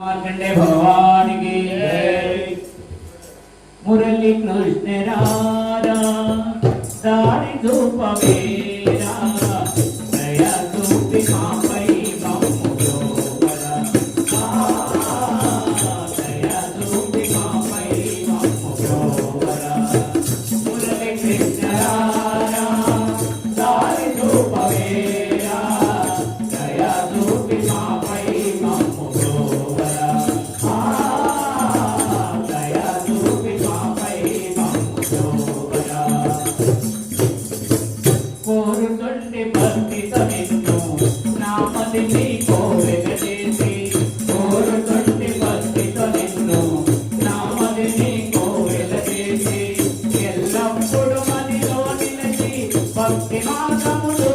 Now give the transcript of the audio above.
मार्कंडे भगवान की जय। मुरली कृष्ण राधा दाढ़ी धूप मेरा दया धूप मापई बमुजोरा दया धूप मापई बमुजोरा। मुरली कृष्ण राधा दाढ़ी धूप मेरा दया धूप मापई बमुजोरा। కోరుతుండే భక్తితో నిన్ను నామదిని కోవెలచేసి కోరుతుండే భక్తితో నిన్ను నామదిని కోవెలచేసి ఎల్లప్పుడూ మదిలో నిలిచి భక్తి మార్గములు